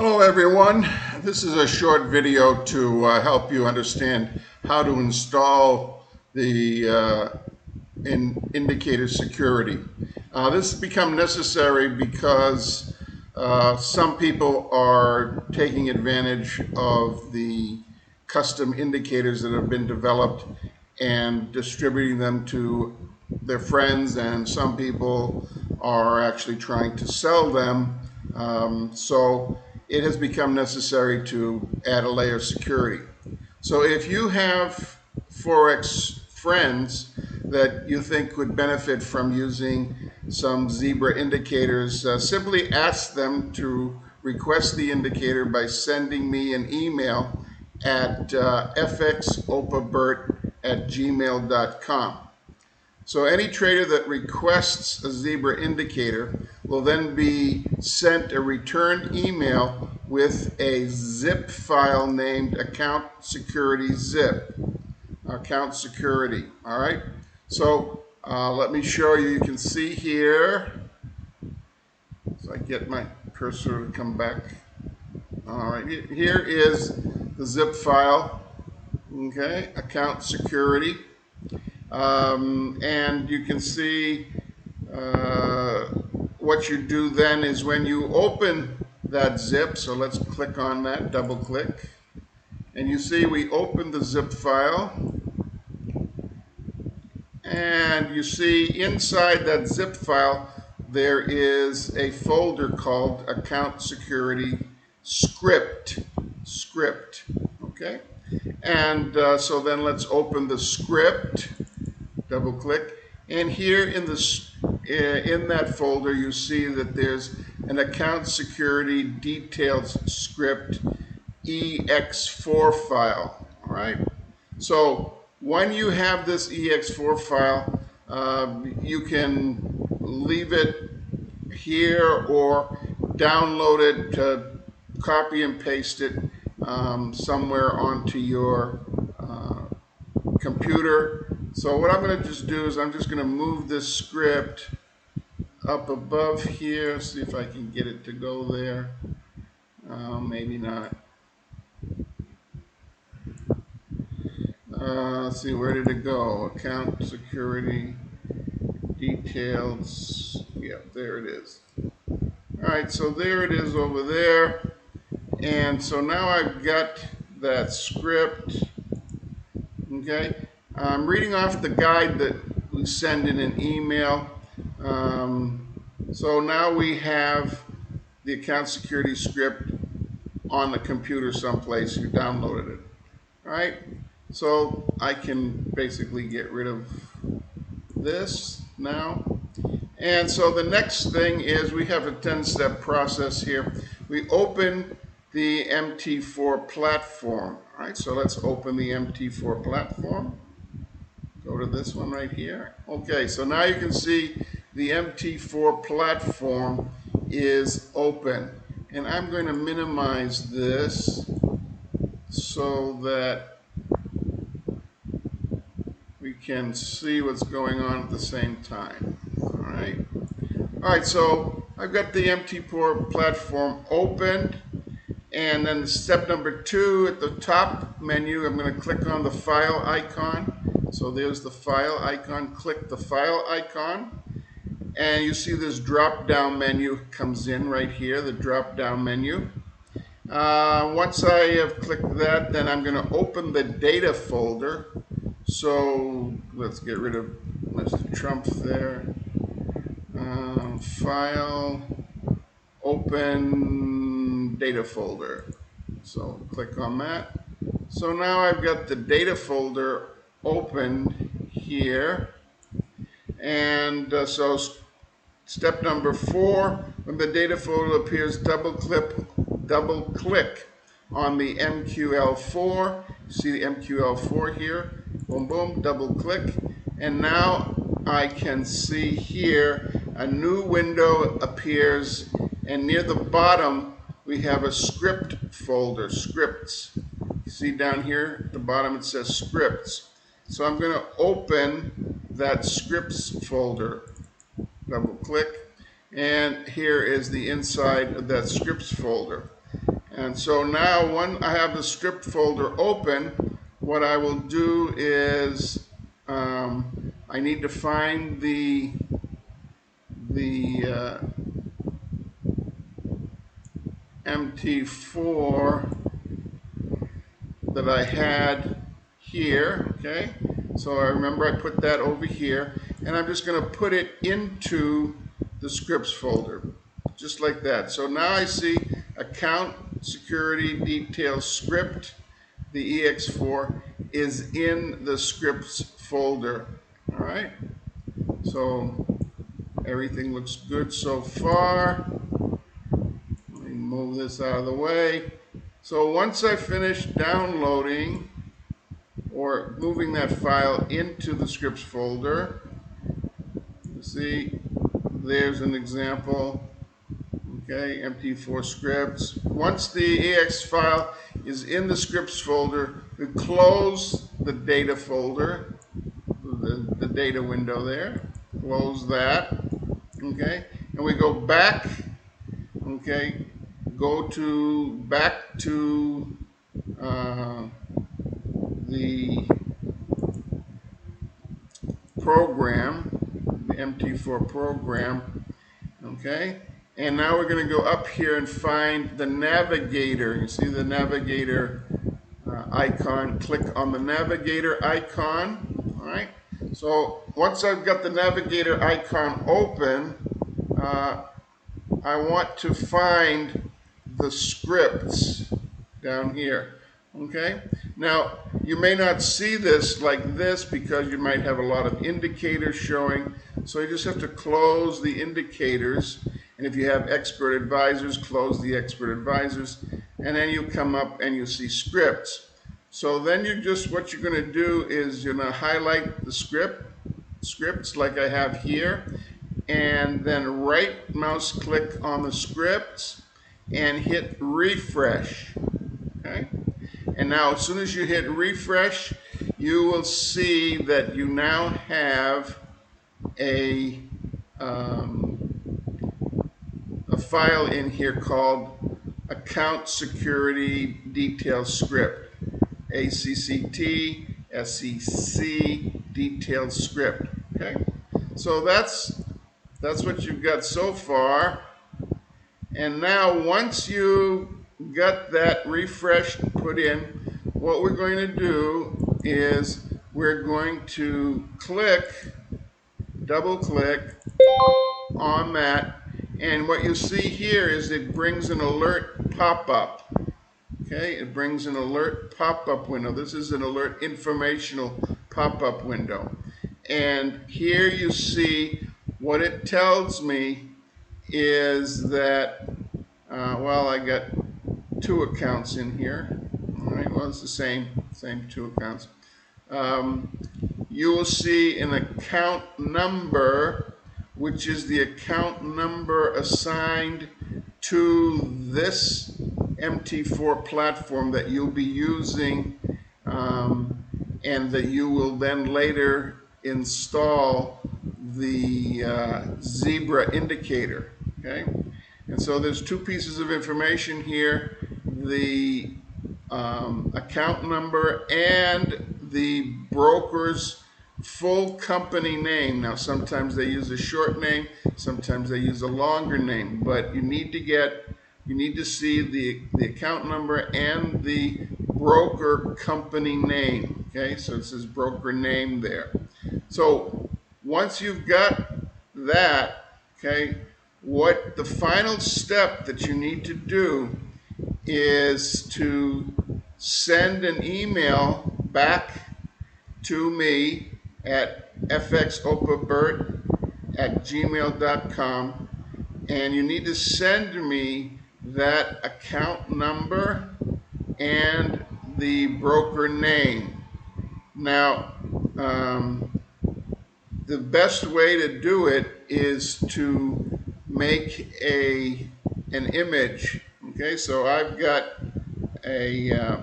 Hello everyone, this is a short video to help you understand how to install the indicator security. This has become necessary because some people are taking advantage of the custom indicators that have been developed and distributing them to their friends, and some people are actually trying to sell them. So it has become necessary to add a layer of security. So if you have Forex friends that you think would benefit from using some zebra indicators, simply ask them to request the indicator by sending me an email at fxopabert@gmail.com. So any trader that requests a zebra indicator will then be sent a return email with a zip file named account security zip. Account security. All right. So let me show you. You can see here. So I get my cursor to come back. All right. Here is the zip file. Okay. Account security. And you can see what you do then is when you open that zip, so let's click on that, double click, and you see we open the zip file, and you see inside that zip file there is a folder called account security script, okay? And so then let's open the script, double click, and here in that folder you see that there's an account security details script ex4 file. All right, so when you have this ex4 file, you can leave it here or download it, copy and paste it somewhere onto your computer. So what I'm going to just do is I'm just going to move this script up above here, see if I can get it to go there. Maybe not. Let's see, where did it go? Account security details. Yeah, there it is. Alright, so there it is over there. And so now I've got that script. Okay, I'm reading off the guide that we send in an email. So now we have the account security script on the computer someplace. You downloaded it. All right, so I can basically get rid of this now. And so the next thing is we have a 10-step process here. We open the MT4 platform. All right, so let's open the MT4 platform. Go to this one right here. Okay, so now you can see the MT4 platform is open. And I'm going to minimize this so that we can see what's going on at the same time. All right, so I've got the MT4 platform opened. And then step number 2, at the top menu, I'm going to click on the file icon. So there's the file icon. Click the file icon. And you see this drop-down menu comes in right here, the drop-down menu. Once I have clicked that, then I'm going to open the data folder. So let's get rid of Mr. Trump there. File, open data folder. So click on that. So now I've got the data folder opened here. And so step number 4, when the data folder appears, double click on the MQL4. You see the MQL4 here. Boom, boom, double click. And now I can see here a new window appears, and near the bottom we have a script folder, scripts. You see down here at the bottom it says scripts. So I'm going to open that scripts folder. Double click, and here is the inside of that scripts folder. And so now when I have the script folder open, what I will do is I need to find the MT4 that I had here, okay? So I remember I put that over here, and I'm just going to put it into the scripts folder, just like that. So now I see account security details script. The EX4 is in the scripts folder. All right. So everything looks good so far. Let me move this out of the way. So once I finish downloading or moving that file into the scripts folder, you see there's an example. Okay, MT4 scripts. Once the EX file is in the scripts folder, we close the data folder, the data window there. Close that. Okay, and we go back. Okay, go to back to the program, the MT4 program. Okay, and now we're going to go up here and find the navigator. You see the navigator icon. Click on the navigator icon. All right. So once I've got the navigator icon open, I want to find the scripts down here. Okay. Now you may not see this like this because you might have a lot of indicators showing. So you just have to close the indicators. And if you have expert advisors, close the expert advisors. And then you come up and you see scripts. So then what you're going to do is you're going to highlight the scripts like I have here, and then right mouse click on the scripts and hit refresh. Okay? And now as soon as you hit refresh, you will see that you now have a file in here called account security details script. ACCT SEC detailed script. Okay, so that's what you've got so far. And now once you got that refreshed and put in, what we're going to do is we're going to double click on that, and what you see here is it brings an alert pop-up. Okay, it brings an alert pop-up window. This is an alert informational pop-up window. And here you see what it tells me is that, well, I got two accounts in here. All right, well, it's the same two accounts. You will see an account number, which is the account number assigned to this MT4 platform that you'll be using, and that you will then later install the zebra indicator. Okay, and so there's two pieces of information here: the account number and the broker's full company name. Now sometimes they use a short name, sometimes they use a longer name, but you need to see the account number and the broker company name. Okay, so it says broker name there. So once you've got that, okay, what the final step that you need to do is to send an email back to me at fxopabert@gmail.com, and you need to send me that account number and the broker name. Now, the best way to do it is to make an image. Okay, so I've got a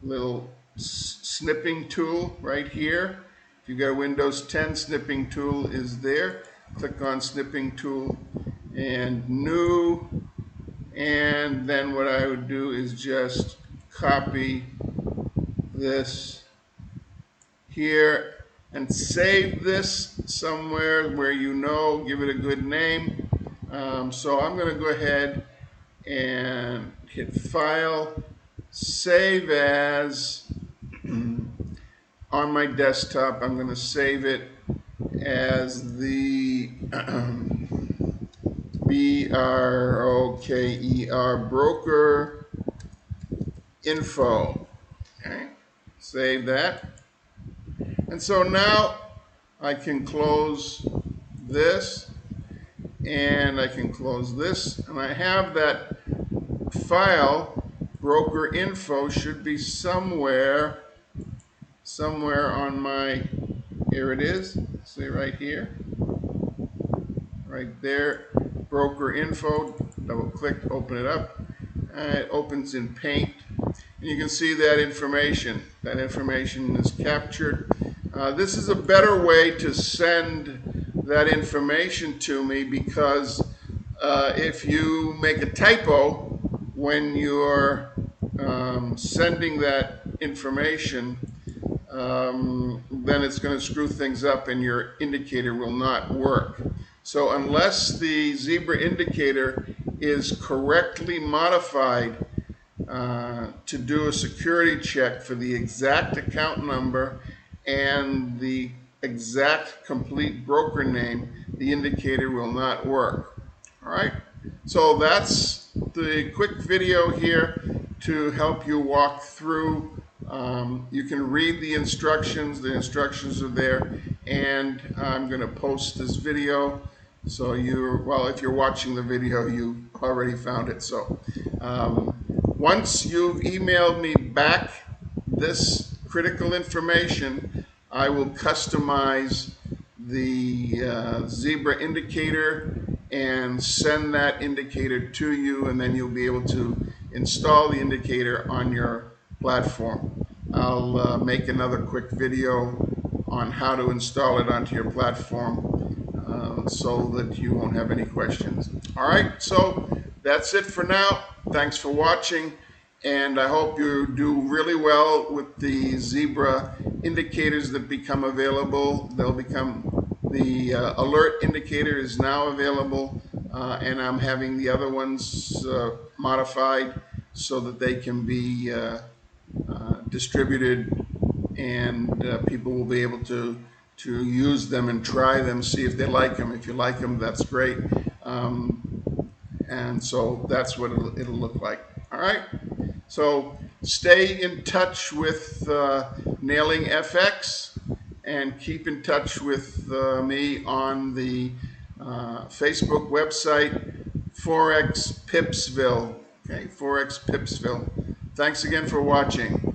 little snipping tool right here. If you've got a Windows 10, snipping tool is there. Click on snipping tool and new, And then what I would do is just copy this here and save this somewhere where you know, give it a good name. So I'm going to go ahead and hit File, Save As. On my desktop, I'm going to save it as the BROKER broker info. Okay, save that. And so now I can close this, and I can close this, and I have that file. Broker info should be somewhere on my, here it is, see right here, right there, broker info. Double click, open it up, and it opens in Paint. And you can see that information. That information is captured. This is a better way to send that information to me, because if you make a typo when you're sending that information, then it's going to screw things up and your indicator will not work. So unless the zebra indicator is correctly modified to do a security check for the exact account number and the exact complete broker name, the indicator will not work. All right, so that's the quick video here to help you walk through. You can read the instructions are there, and I'm going to post this video. So if you're watching the video, you already found it. So once you've emailed me back this critical information, I will customize the zebra indicator and send that indicator to you, and then you'll be able to install the indicator on your platform. I'll make another quick video on how to install it onto your platform so that you won't have any questions. All right, so that's it for now. Thanks for watching, and I hope you do really well with the zebra indicators that become available. They'll become, the alert indicator is now available, and I'm having the other ones modified so that they can be distributed, and people will be able to use them and try them, see if they like them. If you like them, that's great. And so that's what it'll look like. All right. So stay in touch with NailingFX, and keep in touch with me on the Facebook website, Forex Pipsville. Okay, Forex Pipsville. Thanks again for watching.